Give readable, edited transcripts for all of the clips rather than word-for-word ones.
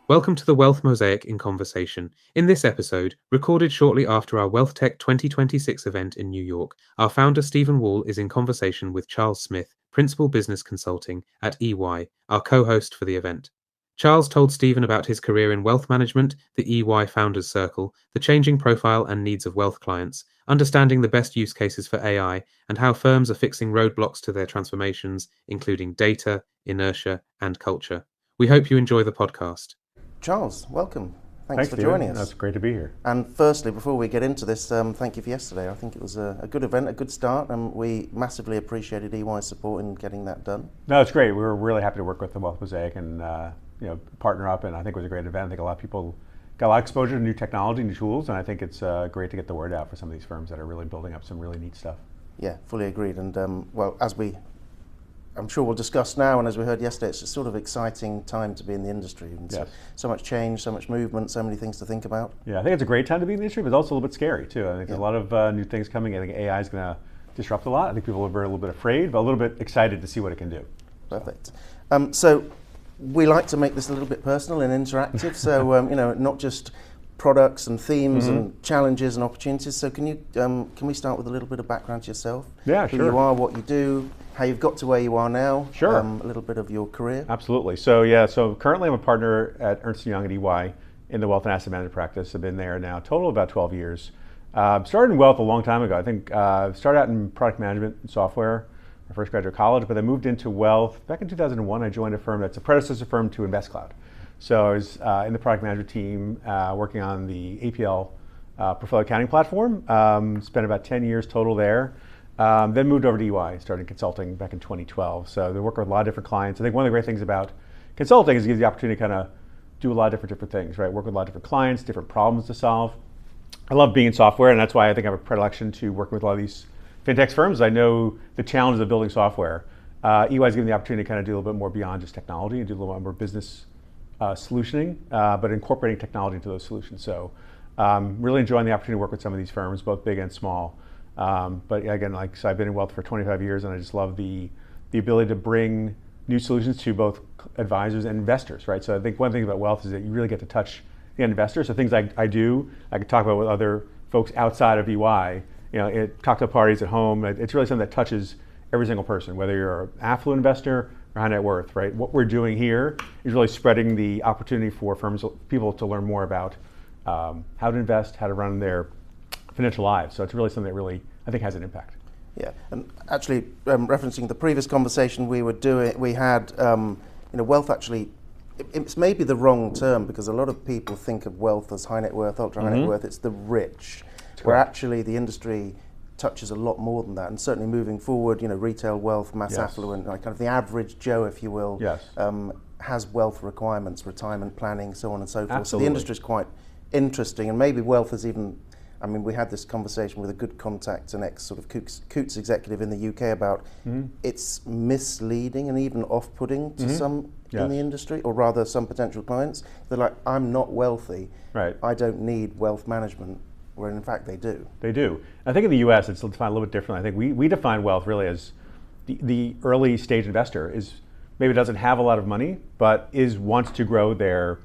Welcome to the Wealth Mosaic in Conversation. In this episode, recorded shortly after our WealthTech 2026 event in New York, our founder Stephen Wall is in conversation with Charles Smith, Principal Business Consulting at EY, our co-host for the event. Charles told Stephen about his career in wealth management, the EY Founders Circle, the changing profile and needs of wealth clients, understanding the best use cases for AI, and how firms are fixing roadblocks to their transformations, including data, inertia, and culture. We hope you enjoy the podcast. Charles, welcome. Thanks for Stephen. joining us. That's great to be here. And firstly, before we get into this, thank you for yesterday. I think it was a good event, a good start, and we massively appreciated EY's support in getting that done. No, it's great. We were really happy to work with the Wealth Mosaic and partner up, and I think it was a great event. I think a lot of people got a lot of exposure to new technology, new tools, and I think it's great to get the word out for some of these firms that are really building up some really neat stuff. Yeah, fully agreed. And I'm sure we'll discuss now, and as we heard yesterday, it's a sort of exciting time to be in the industry. And yes. so much change, so much movement, so many things to think about. Yeah, I think it's a great time to be in the industry, but it's also a little bit scary too. I think there's a lot of new things coming. I think AI is going to disrupt a lot. I think people are a little bit afraid, but a little bit excited to see what it can do. Perfect. So we like to make this a little bit personal and interactive. So not just products and themes and challenges and opportunities. So can we start with a little bit of background to yourself? Yeah, Who sure. you are, what you do, how you've got to where you are now. Sure. A little bit of your career. Absolutely. So currently I'm a partner at Ernst & Young at EY in the wealth and asset management practice. I've been there now total about 12 years. Started in wealth a long time ago. I think started out in product management and software, my first graduate college, but then moved into wealth. Back in 2001, I joined a firm that's a predecessor firm to InvestCloud. So I was in the product management team working on the APL portfolio accounting platform. Spent about 10 years total there. Then moved over to EY, started consulting back in 2012. So they work with a lot of different clients. I think one of the great things about consulting is it gives you the opportunity to kind of do a lot of different things, right? Work with a lot of different clients, different problems to solve. I love being in software, and that's why I think I have a predilection to working with a lot of these fintech firms. I know the challenges of building software. EY is given the opportunity to kind of do a little bit more beyond just technology and do a little bit more business solutioning, but incorporating technology into those solutions. So really enjoying the opportunity to work with some of these firms, both big and small. But again, so I've been in wealth for 25 years, and I just love the ability to bring new solutions to both advisors and investors, right? So I think one thing about wealth is that you really get to touch the end investor. So things I do, I could talk about with other folks outside of EY, cocktail parties at home. It's really something that touches every single person, whether you're an affluent investor or high net worth, right? What we're doing here is really spreading the opportunity for people to learn more about how to invest, how to run their financial lives. So it's really something that really, I think, has an impact. Yeah, and actually, referencing the previous conversation we were doing, we had, wealth actually, it's maybe the wrong term because a lot of people think of wealth as high net worth, ultra high net worth. It's the rich, where actually the industry touches a lot more than that. And certainly moving forward, retail wealth, mass affluent, like kind of the average Joe, if you will, has wealth requirements, retirement planning, so on and so forth. Absolutely. So the industry is quite interesting, and maybe wealth is even. We had this conversation with a good contact, an ex sort of Coots executive in the UK about it's misleading and even off-putting to some in the industry, or rather some potential clients. They're like, I'm not wealthy, right? I don't need wealth management, where in fact they do. They do. I think in the US it's defined a little bit differently. I think we define wealth really as the early stage investor is maybe doesn't have a lot of money, but wants to grow their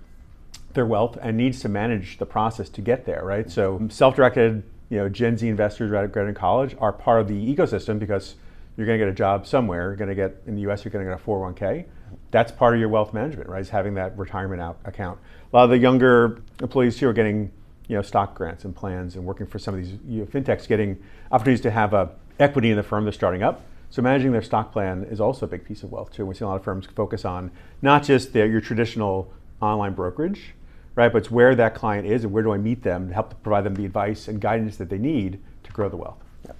wealth and needs to manage the process to get there, right? So self-directed, Gen Z investors graduating college are part of the ecosystem because you're going to get a job somewhere. You're going to get, in the US, you're going to get a 401k. That's part of your wealth management, right? Is having that retirement account. A lot of the younger employees here are getting, stock grants and plans and working for some of these fintechs, getting opportunities to have equity in the firm they're starting up. So managing their stock plan is also a big piece of wealth too. We see a lot of firms focus on not just your traditional online brokerage, right? But it's where that client is and where do I meet them to help provide them the advice and guidance that they need to grow the wealth. Yeah.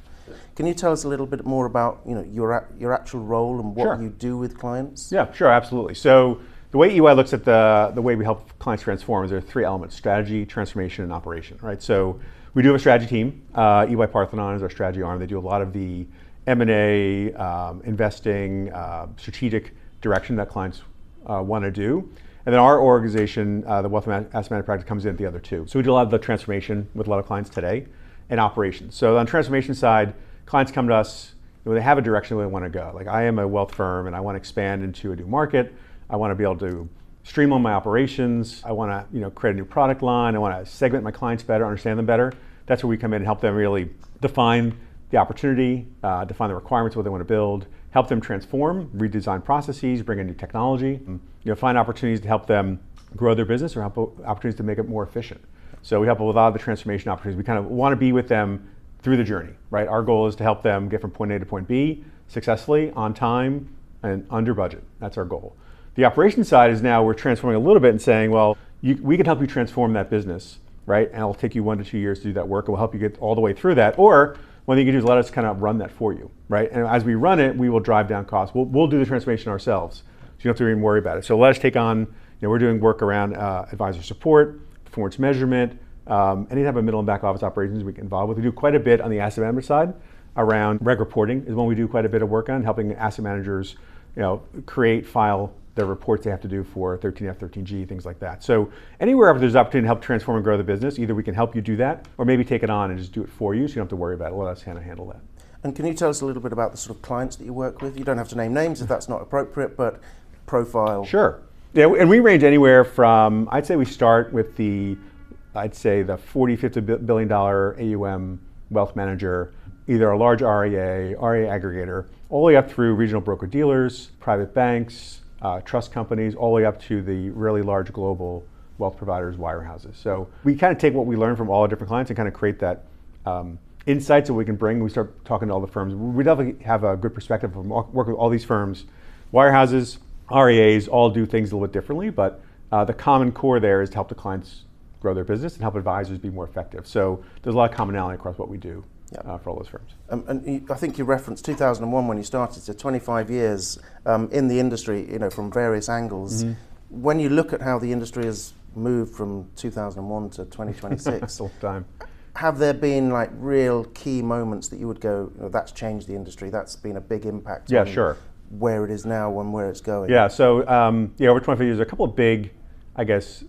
Can you tell us a little bit more about your actual role and what you do with clients? Yeah, sure, absolutely. So the way EY looks at the way we help clients transform is there are three elements: strategy, transformation, and operation, right? So we do have a strategy team. EY Parthenon is our strategy arm. They do a lot of the M&A, investing, strategic direction that clients want to do. And then our organization, the Wealth Asset Management practice, comes in at the other two. So we do a lot of the transformation with a lot of clients today and operations. So on the transformation side, clients come to us when they have a direction where they want to go. Like, I am a wealth firm and I want to expand into a new market. I want to be able to streamline my operations. I want to create a new product line. I want to segment my clients better, understand them better. That's where we come in and help them really define the opportunity, define the requirements of what they want to build, help them transform, redesign processes, bring in new technology, find opportunities to help them grow their business or help opportunities to make it more efficient. So we help with a lot of the transformation opportunities. We kind of want to be with them through the journey, right? Our goal is to help them get from point A to point B successfully, on time, and under budget. That's our goal. The operations side is now we're transforming a little bit and saying, well, we can help you transform that business, right? And it'll take you 1 to 2 years to do that work, and we'll help you get all the way through that. Or one thing you can do is let us kind of run that for you, right? And as we run it, we will drive down costs. We'll do the transformation ourselves, so you don't have to even worry about it. So let us take on, we're doing work around advisor support, performance measurement, any type of middle and back office operations we get involved with. We do quite a bit on the asset management side around reg reporting is one we do quite a bit of work on, helping asset managers, create, file their reports they have to do for 13F, 13G, things like that. So anywhere there's opportunity to help transform and grow the business, either we can help you do that, or maybe take it on and just do it for you, so you don't have to worry about it. Let us handle that. And can you tell us a little bit about the sort of clients that you work with? You don't have to name names if that's not appropriate, but profile. Sure. Yeah, and we range anywhere from, I'd say we start with the 40, $50 billion AUM wealth manager, either a large RIA aggregator, all the way up through regional broker dealers, private banks, trust companies, all the way up to the really large global wealth providers, wirehouses. So we kind of take what we learn from all the different clients and kind of create that insights that we can bring when we start talking to all the firms. We definitely have a good perspective from working with all these firms. Wirehouses, RIAs all do things a little bit differently, but the common core there is to help the clients grow their business and help advisors be more effective. So there's a lot of commonality across what we do for all those firms. And I think you referenced 2001 when you started, so 25 years in the industry, from various angles. Mm-hmm. When you look at how the industry has moved from 2001 to 2026, time. Have there been like real key moments that you would go, that's changed the industry, that's been a big impact on sure. where it is now and where it's going? Yeah, so over 25 years, a couple of big,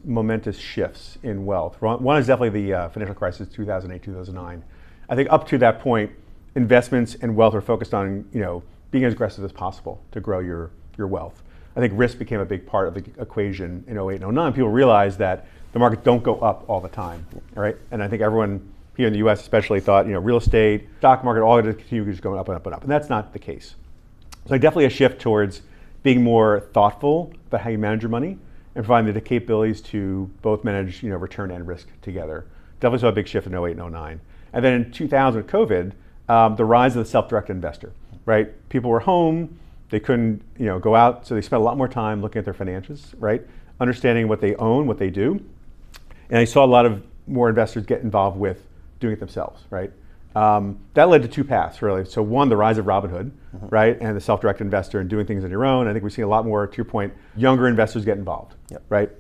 momentous shifts in wealth. One is definitely the financial crisis, 2008, 2009. I think up to that point, investments and wealth were focused on, being as aggressive as possible to grow your wealth. I think risk became a big part of the equation in 08 and 09. People realized that the markets don't go up all the time, all right? And I think everyone here in the US especially thought, real estate, stock market, all of it continue just going up and up and up. And that's not the case. So definitely a shift towards being more thoughtful about how you manage your money and providing the capabilities to both manage, return and risk together. Definitely saw a big shift in 08 and 09. And then in 2000 with COVID, the rise of the self-directed investor, right? People were home, they couldn't, go out, so they spent a lot more time looking at their finances, right? Understanding what they own, what they do. And I saw a lot of more investors get involved with doing it themselves, right? That led to two paths, really. So one, the rise of Robinhood, mm-hmm. right? And the self-directed investor and doing things on your own. I think we see a lot more, to your point, younger investors get involved, yep. right?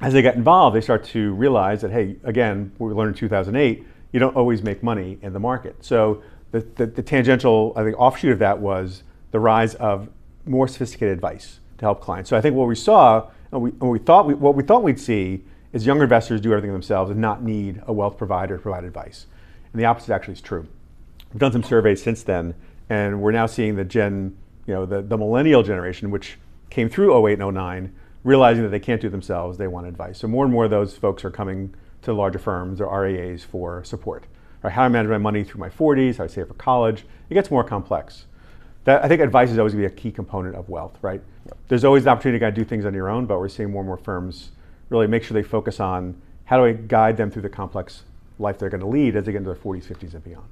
As they get involved, they start to realize that, hey, again, what we learned in 2008, you don't always make money in the market. So the tangential, I think, offshoot of that was the rise of more sophisticated advice to help clients. So I think what we saw, and what we thought we'd see, is younger investors do everything themselves and not need a wealth provider to provide advice. And the opposite actually is true. We've done some surveys since then, and we're now seeing the millennial generation, which came through 08 and 09, realizing that they can't do it themselves, they want advice. So more and more of those folks are coming to larger firms or RIAs for support. Right? How do I manage my money through my 40s, how do I save for college? It gets more complex. I think advice is always going to be a key component of wealth, right? Yep. There's always the opportunity to do things on your own, but we're seeing more and more firms really make sure they focus on how do I guide them through the complex life they're going to lead as they get into their 40s, 50s, and beyond.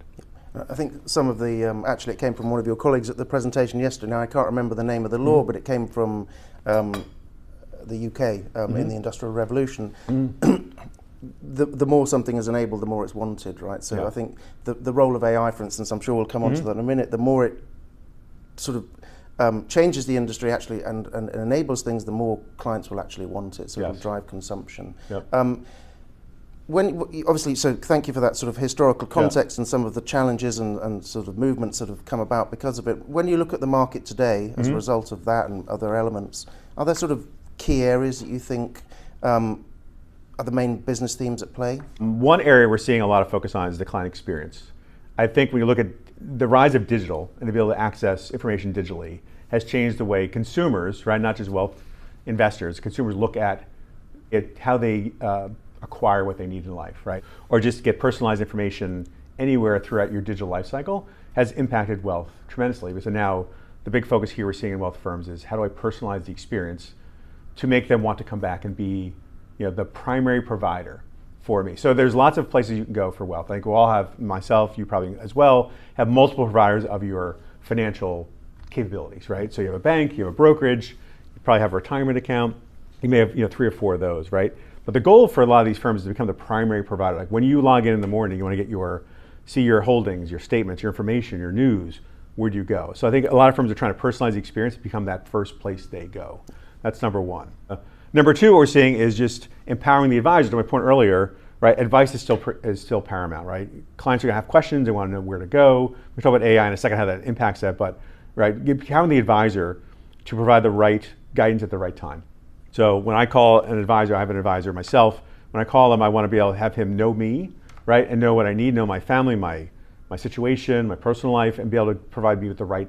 I think some of the, actually it came from one of your colleagues at the presentation yesterday. Now I can't remember the name of the law, mm-hmm. but it came from the UK mm-hmm. in the Industrial Revolution. Mm-hmm. The more something is enabled, the more it's wanted, right? So yeah. I think the role of AI, for instance, I'm sure we'll come on to that in a minute, the more it sort of changes the industry actually and enables things, the more clients will actually want it, so yes. it'll drive consumption. Yep. Obviously, so thank you for that sort of historical context and some of the challenges and sort of movements that have come about because of it. When you look at the market today as a result of that and other elements, are there sort of key areas that you think are the main business themes at play? One area we're seeing a lot of focus on is the client experience. I think when you look at the rise of digital and to be able to access information digitally has changed the way consumers, right, not just wealth investors, consumers look at how they acquire what they need in life, right? Or just get personalized information anywhere throughout your digital life cycle has impacted wealth tremendously. So now the big focus here we're seeing in wealth firms is how do I personalize the experience to make them want to come back and be, the primary provider for me. So there's lots of places you can go for wealth. I think we'll all have, myself, you probably as well, have multiple providers of your financial capabilities, right? So you have a bank, you have a brokerage, you probably have a retirement account, you may have 3 or 4 of those, right? But the goal for a lot of these firms is to become the primary provider. Like when you log in the morning, you want to get see your holdings, your statements, your information, your news, where do you go? So I think a lot of firms are trying to personalize the experience to become that first place they go. That's number one. Number two, what we're seeing is just empowering the advisor. To my point earlier, right? Advice is still paramount, right? Clients are going to have questions, they want to know where to go. We'll talk about AI in a second, how that impacts that, but right, empowering the advisor to provide the right guidance at the right time. So when I call an advisor, I have an advisor myself. When I call him, I want to be able to have him know me, right, and know what I need, know my family, my situation, my personal life, and be able to provide me with the right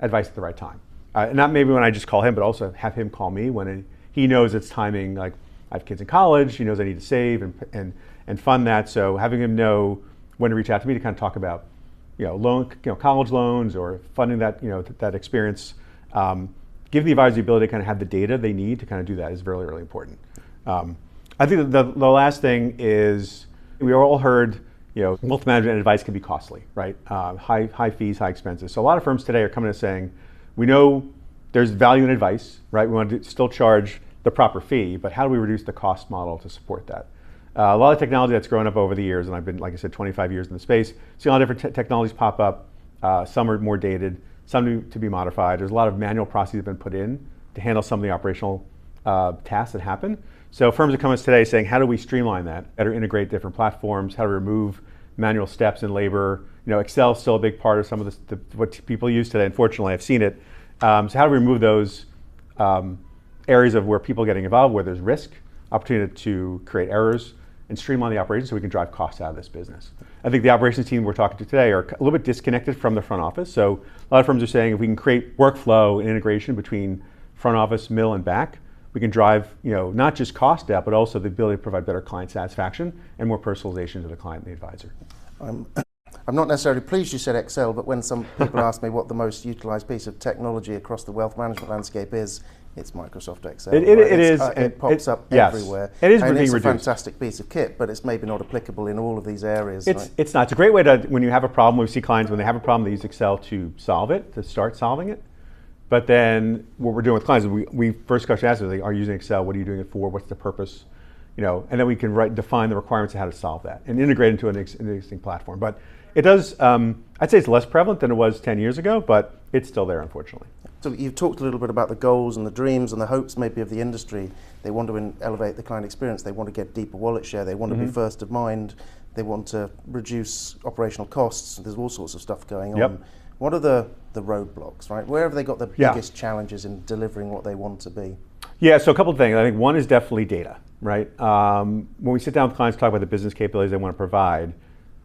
advice at the right time. Not maybe when I just call him, but also have him call me when he knows it's timing. Like I have kids in college, he knows I need to save and fund that. So having him know when to reach out to me to kind of talk about, college loans or funding that, that experience. Give the advisor the ability to kind of have the data they need to kind of do that is really, really important. I think the last thing is we all heard, wealth management advice can be costly, right? High fees, high expenses. So a lot of firms today are coming and saying, we know there's value in advice, right? We want to still charge the proper fee, but how do we reduce the cost model to support that? A lot of technology that's grown up over the years, and I've been, like I said, 25 years in the space, see a lot of different technologies pop up. Some are more dated, some need to be modified. There's a lot of manual processes that have been put in to handle some of the operational tasks that happen. So firms are coming today saying, how do we streamline that? Better integrate different platforms, how to remove manual steps and labor. Excel is still a big part of some of what people use today. Unfortunately, I've seen it. So how do we remove those areas of where people are getting involved, where there's risk, opportunity to create errors, and streamline the operations so we can drive costs out of this business. I think the operations team we're talking to today are a little bit disconnected from the front office. So a lot of firms are saying if we can create workflow and integration between front office, middle, and back, we can drive not just cost out, but also the ability to provide better client satisfaction and more personalization to the client and the advisor. I'm not necessarily pleased you said Excel, but when some people ask me what the most utilized piece of technology across the wealth management landscape is, it's Microsoft Excel. It is. It pops up yes, everywhere. It is and being it's reduced. A fantastic piece of kit, but it's maybe not applicable in all of these areas. It's not. It's a great way to, when you have a problem, we see clients when they have a problem, they use Excel to solve it, to start solving it. But then what we're doing with clients, we first question ask them, are you using Excel? What are you doing it for? What's the purpose? And then we can define the requirements of how to solve that and integrate into an existing platform. But it does, I'd say it's less prevalent than it was 10 years ago, but it's still there, unfortunately. So you've talked a little bit about the goals and the dreams and the hopes maybe of the industry. They want to elevate the client experience. They want to get deeper wallet share. They want to be first of mind. They want to reduce operational costs. There's all sorts of stuff going on. Yep. What are the roadblocks, right? Where have they got the biggest challenges in delivering what they want to be? Yeah, so a couple of things. I think one is definitely data, right? When we sit down with clients, talk about the business capabilities they want to provide,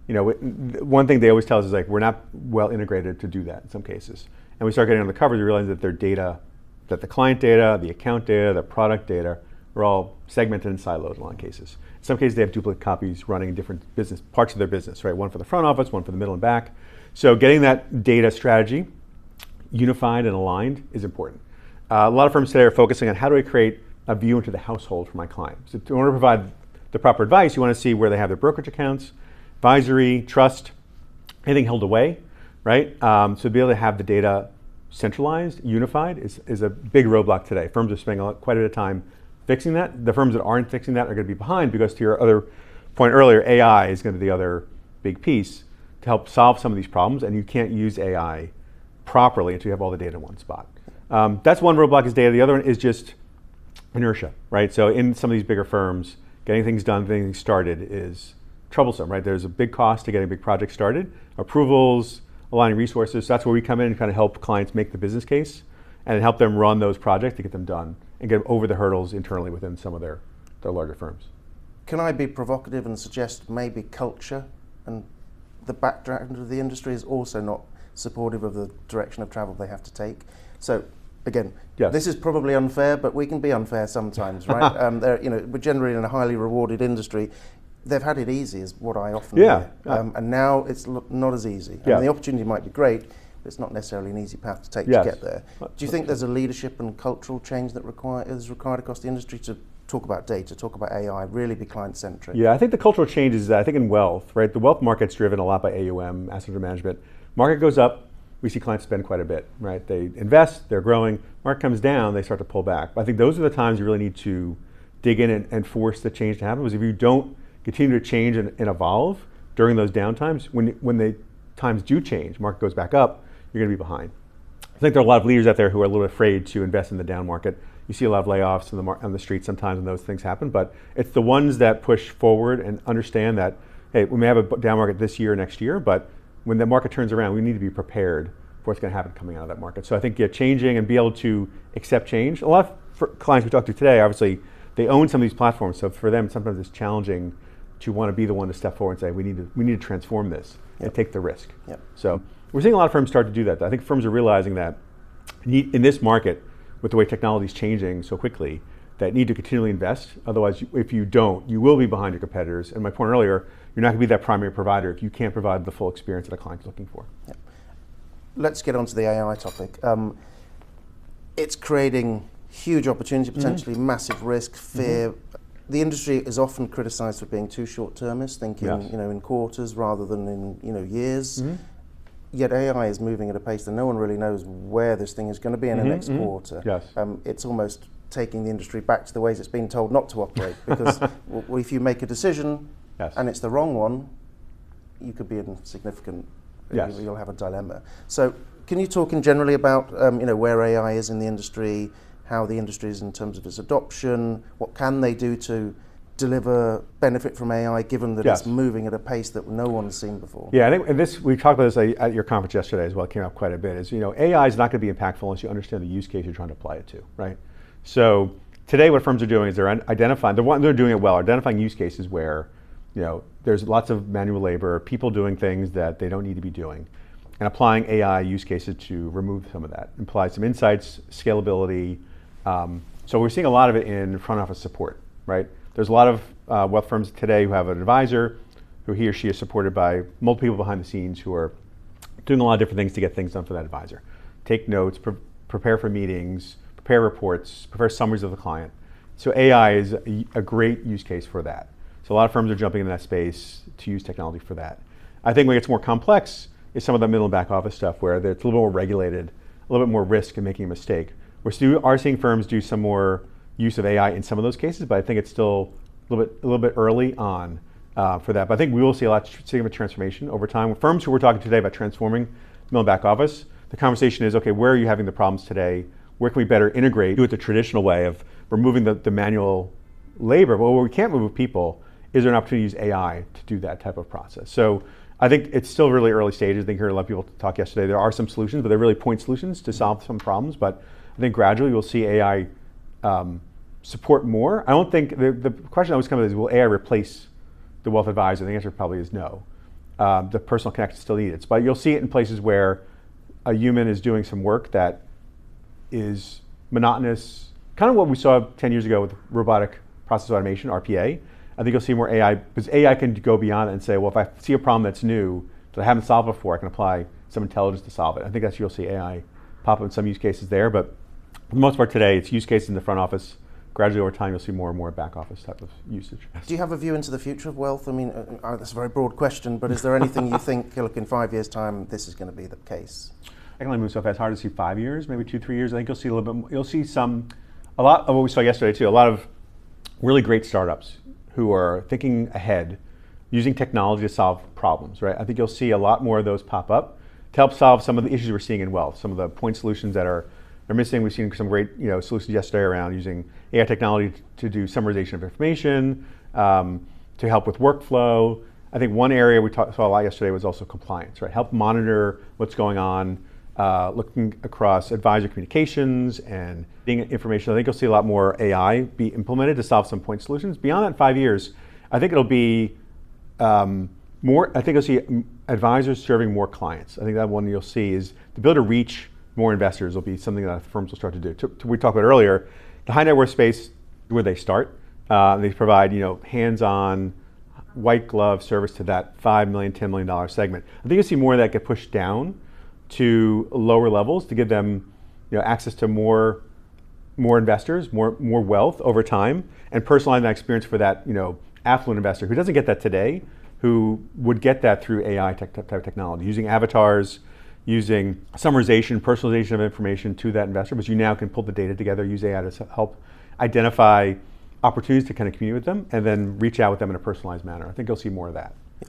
one thing they always tell us is like, we're not well integrated to do that in some cases. And we start getting on the covers, we realize that their data, that the client data, the account data, the product data, are all segmented and siloed in a lot of cases. In some cases, they have duplicate copies running in different business parts of their business, right? One for the front office, one for the middle and back. So getting that data strategy unified and aligned is important. A lot of firms today are focusing on how do I create a view into the household for my client. So in order to provide the proper advice, you want to see where they have their brokerage accounts, advisory, trust, anything held away, right? So to be able to have the data centralized, unified is a big roadblock today. Firms are spending quite a bit of time fixing that. The firms that aren't fixing that are going to be behind because, to your other point earlier, AI is going to be the other big piece to help solve some of these problems, and you can't use AI properly until you have all the data in one spot. That's one roadblock is data. The other one is just inertia, right? So in some of these bigger firms, getting things done, getting things started is troublesome, right? There's a big cost to getting big projects started, approvals, aligning resources. So that's where we come in and kind of help clients make the business case and help them run those projects to get them done and get over the hurdles internally within some of their larger firms. Can I be provocative and suggest maybe culture and the background of the industry is also not supportive of the direction of travel they have to take? So again, Yes. this is probably unfair, but we can be unfair sometimes, right? We're generally in a highly rewarded industry. They've had it easy, is what I often hear. And now it's not as easy. I mean, the opportunity might be great, but it's not necessarily an easy path to take to get there. Do you think there's a leadership and cultural change that is required across the industry to talk about data, talk about AI, really be client-centric? Yeah, I think the cultural change is that I think in wealth, right, the wealth market's driven a lot by AUM, asset under management. Market goes up, we see clients spend quite a bit, right? They invest, they're growing. Market comes down, they start to pull back. But I think those are the times you really need to dig in and force the change to happen, because if you don't continue to change and evolve during those downtimes, when the times do change, market goes back up, you're going to be behind. I think there are a lot of leaders out there who are a little afraid to invest in the down market. You see a lot of layoffs on the street sometimes when those things happen, but it's the ones that push forward and understand that, hey, we may have a down market this year, next year, but when the market turns around, we need to be prepared for what's going to happen coming out of that market. So I think changing and be able to accept change. A lot of clients we talked to today, obviously, they own some of these platforms, so for them, sometimes it's challenging to want to be the one to step forward and say, we need to transform this and take the risk. So we're seeing a lot of firms start to do that. I think firms are realizing that in this market, with the way technology is changing so quickly, that need to continually invest. Otherwise, if you don't, you will be behind your competitors. And my point earlier, you're not going to be that primary provider if you can't provide the full experience that a client's looking for. Let's get on to the AI topic. It's creating huge opportunity, potentially massive risk, fear. The industry is often criticised for being too short-termist, thinking in quarters rather than in years. Yet AI is moving at a pace that no one really knows where this thing is going to be in the next quarter. It's almost taking the industry back to the ways it's been told not to operate, because if you make a decision and it's the wrong one, you could be in significant, you'll have a dilemma. So can you talk in generally about where AI is in the industry, how the industry is in terms of its adoption, what can they do to deliver benefit from AI, given that it's moving at a pace that no one's seen before? Yeah, I think we talked about this at your conference yesterday as well. It came up quite a bit. Is AI is not going to be impactful unless you understand the use case you're trying to apply it to, right? So today, what firms are doing is they're identifying. They're doing it well, identifying use cases where there's lots of manual labor, people doing things that they don't need to be doing, and applying AI use cases to remove some of that, apply some insights, scalability. So we're seeing a lot of it in front office support, right? There's a lot of wealth firms today who have an advisor who he or she is supported by multiple people behind the scenes who are doing a lot of different things to get things done for that advisor. Take notes, prepare for meetings, prepare reports, prepare summaries of the client. So AI is a great use case for that. So a lot of firms are jumping into that space to use technology for that. I think when it gets more complex is some of the middle and back office stuff where it's a little bit more regulated, a little bit more risk in making a mistake. We are seeing firms do some more use of AI in some of those cases, but I think it's still a little bit early on for that. But I think we will see a significant transformation over time. Firms who we're talking today about transforming middle and back office, the conversation is, okay, where are you having the problems today? Where can we better integrate, do it the traditional way of removing the manual labor? But where we can't move people, is there an opportunity to use AI to do that type of process? So I think it's still really early stages. I think you heard a lot of people talk yesterday. There are some solutions, but they're really point solutions to solve some problems. But I think gradually we'll see AI support more. I don't think, the question always comes is, will AI replace the wealth advisor? The answer probably is no. The personal connection still needed. But you'll see it in places where a human is doing some work that is monotonous, kind of what we saw 10 years ago with robotic process automation, RPA. I think you'll see more AI, because AI can go beyond it and say, well, if I see a problem that's new, that I haven't solved before, I can apply some intelligence to solve it. I think you'll see AI pop up in some use cases there, but for the most part today, it's use cases in the front office. Gradually over time, you'll see more and more back office type of usage. Do you have a view into the future of wealth? I mean, that's a very broad question, but is there anything you think, look, in 5 years' time, this is going to be the case? I can only move so fast. Hard to see 5 years, maybe 2-3 years. I think you'll see a little bit more. You'll see a lot of what we saw yesterday too, a lot of really great startups who are thinking ahead, using technology to solve problems, right? I think you'll see a lot more of those pop up to help solve some of the issues we're seeing in wealth, some of the point solutions that are missing. We've seen some great solutions yesterday around using AI technology to do summarization of information, to help with workflow. I think one area we saw a lot yesterday was also compliance, right? Help monitor what's going on, looking across advisor communications and getting information. I think you'll see a lot more AI be implemented to solve some point solutions. Beyond that, in 5 years, I think it'll be more. I think you'll see advisors serving more clients. I think that one you'll see is the ability to reach more investors will be something that firms will start to do. We talked about earlier, the high net worth space, where they start, they provide hands-on, white glove service to that $5 million, $10 million segment. I think you'll see more of that get pushed down to lower levels to give them access to more investors, more wealth over time, and personalize that experience for that affluent investor who doesn't get that today, who would get that through AI type of technology, using avatars, using summarization, personalization of information to that investor, but you now can pull the data together, use AI to help identify opportunities to kind of communicate with them, and then reach out with them in a personalized manner. I think you'll see more of that. Yeah,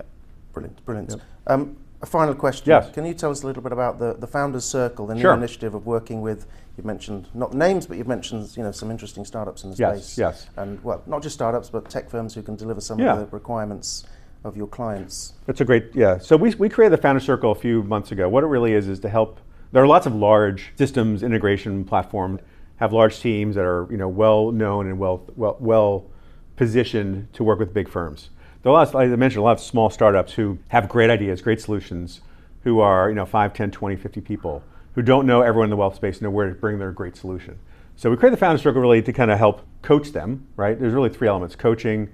brilliant. Yep. A final question. Yes. Can you tell us a little bit about the Founders Circle, the new Sure. initiative of working with, you've mentioned, not names, but you've mentioned some interesting startups in the space. Yes. And well, not just startups, but tech firms who can deliver some of the requirements of your clients. That's a great, So we created the Founders Circle a few months ago. What it really is to help, there are lots of large systems integration platforms, have large teams that are well known and well positioned to work with big firms. There are like I mentioned, a lot of small startups who have great ideas, great solutions, who are 5, 10, 20, 50 people, who don't know everyone in the wealth space, know where to bring their great solution. So we created the Founders Circle really to kind of help coach them, right? There's really 3 elements: coaching,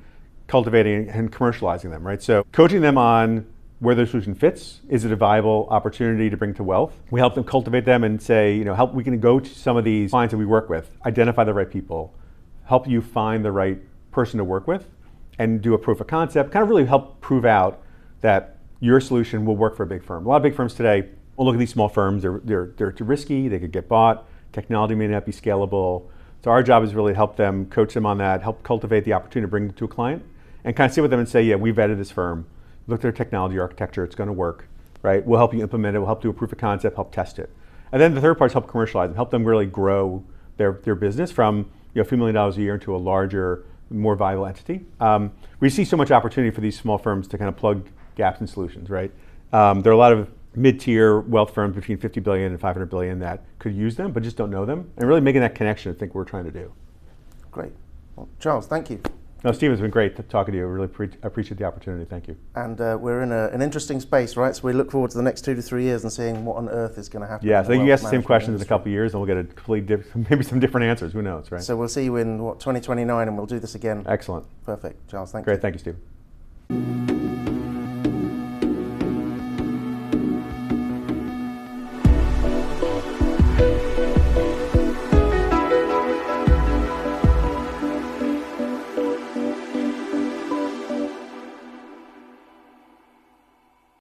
cultivating, and commercializing them, right? So coaching them on where their solution fits. Is it a viable opportunity to bring to wealth? We help them cultivate them and say, we can go to some of these clients that we work with, identify the right people, help you find the right person to work with, and do a proof of concept, kind of really help prove out that your solution will work for a big firm. A lot of big firms today will look at these small firms, they're too risky, they could get bought, technology may not be scalable. So our job is really to help them, coach them on that, help cultivate the opportunity to bring it to a client, and kind of sit with them and say, we vetted this firm, look at their technology architecture, it's going to work, right? We'll help you implement it, we'll help do a proof of concept, help test it. And then the third part is help commercialize them, help them really grow their business from a few $1 million a year into a larger, more viable entity. We see so much opportunity for these small firms to kind of plug gaps in solutions, right? There are a lot of mid-tier wealth firms between 50 billion and 500 billion that could use them, but just don't know them. And really making that connection, I think we're trying to do. Great. Well, Charles, thank you. No, Steve, it's been great talking to you. I really appreciate the opportunity. Thank you. And we're in an interesting space, right? So we look forward to the next 2 to 3 years and seeing what on earth is going to happen. Yeah, so you ask the same questions in a couple of years and we'll get a completely maybe some different answers. Who knows, right? So we'll see you in 2029 and we'll do this again. Excellent. Perfect. Charles, thank you. Great, thank you, Steve.